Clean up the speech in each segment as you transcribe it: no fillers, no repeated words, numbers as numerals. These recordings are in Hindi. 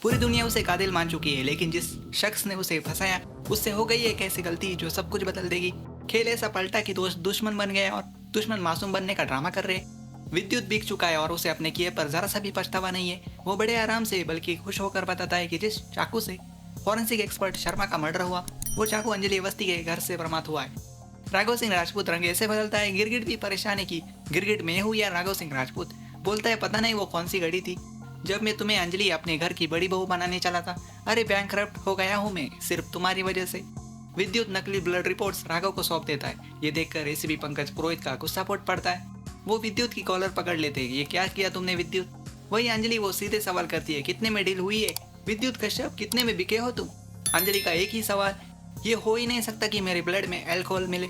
पूरी दुनिया उसे कातिल मान चुकी है, लेकिन जिस शख्स ने उसे फंसाया उससे हो गई एक ऐसी गलती जो सब कुछ बदल देगी। खेल ऐसा पलटा कि दोस्त दुश्मन बन गए और दुश्मन मासूम बनने का ड्रामा कर रहे। विद्युत बिक चुका है और उसे अपने किए पर जरा सा भी पछतावा नहीं है। वो बड़े आराम से बल्कि खुश होकर बताता है कि जिस चाकू से फॉरेंसिक एक्सपर्ट शर्मा का मर्डर हुआ वो चाकू अंजलि अवस्थी के घर से बरामद हुआ है। राघव सिंह राजपूत रंग ऐसे बदलता है, गिरगिट भी परेशान है कि गिरगिट मैं हूँ या राघव सिंह राजपूत। बोलता है पता नहीं वो कौन सी घड़ी थी जब मैं तुम्हें अंजलि अपने घर की बड़ी बहू बनाने चला था। अरे बैंकरप्ट हो गया हूँ मैं सिर्फ तुम्हारी वजह से। विद्युत नकली ब्लड रिपोर्ट्स राघव को सौंप देता है। ये देखकर एसीपी पंकज पुरोहित का गुस्सा फूट पड़ता है। वो विद्युत की कॉलर पकड़ लेते हैं। ये क्या किया तुमने विद्युत? वही अंजलि वो सीधे सवाल करती है, कितने में डील हुई है? विद्युत कश्यप कितने में बिके हो तुम? अंजलि का एक ही सवाल, ये हो ही नहीं सकता कि मेरे ब्लड में अल्कोहल मिले।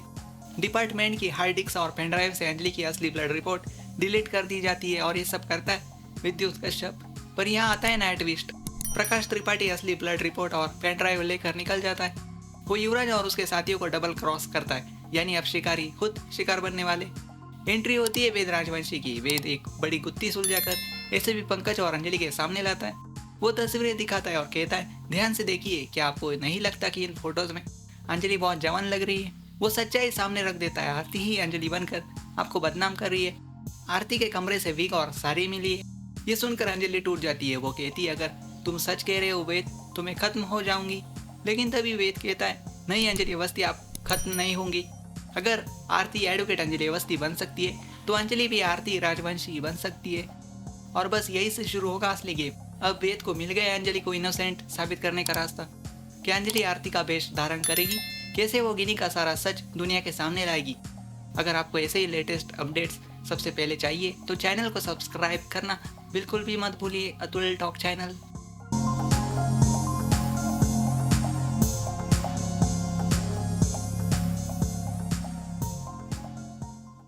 डिपार्टमेंट की हार्ड डिस्क और पेनड्राइव से अंजलि की असली ब्लड रिपोर्ट डिलीट कर दी जाती है और ये सब करता है विद्युत कश्यप। पर यहाँ आता है नया ट्विस्ट। प्रकाश त्रिपाठी असली ब्लड रिपोर्ट और पेनड्राइव लेकर निकल जाता है। वो युवराज और उसके साथियों को डबल क्रॉस करता है, यानी अब शिकारी खुद शिकार बनने वाले। एंट्री होती है वेद राजवंशी की। वेद एक बड़ी गुत्थी सुलझाकर ऐसे भी पंकज और अंजलि के सामने लाता है। वो तस्वीरें दिखाता है और कहता है, ध्यान से देखिए, क्या आपको नहीं लगता कि इन फोटोज में अंजलि बहुत जवान लग रही है? वो सच्चाई सामने रख देता है। आरती ही अंजलि बनकर आपको बदनाम कर रही है। आरती के कमरे से विग और साड़ी मिली है। ये सुनकर अंजलि टूट जाती है। वो कहती है, अगर तुम सच कह रहे हो वेद तो मैं खत्म हो जाऊंगी। लेकिन तभी वेद कहता है, नहीं अंजलि अवस्थी, आप खत्म नहीं होंगी। अगर आरती एडवोकेट अंजलि अवस्थी बन सकती है तो अंजलि भी आरती राजवंशी बन सकती है। और बस यही से शुरू होगा असली गेम। अब वेद को मिल गया अंजलि को इनोसेंट साबित करने का रास्ता। क्या अंजलि आरती का वेश धारण करेगी? कैसे वो गिनी का सारा सच दुनिया के सामने लाएगी? अगर आपको ऐसे ही लेटेस्ट अपडेट्स सबसे पहले चाहिए तो चैनल को सब्सक्राइब करना बिल्कुल भी मत भूलिए। Atul talk channel.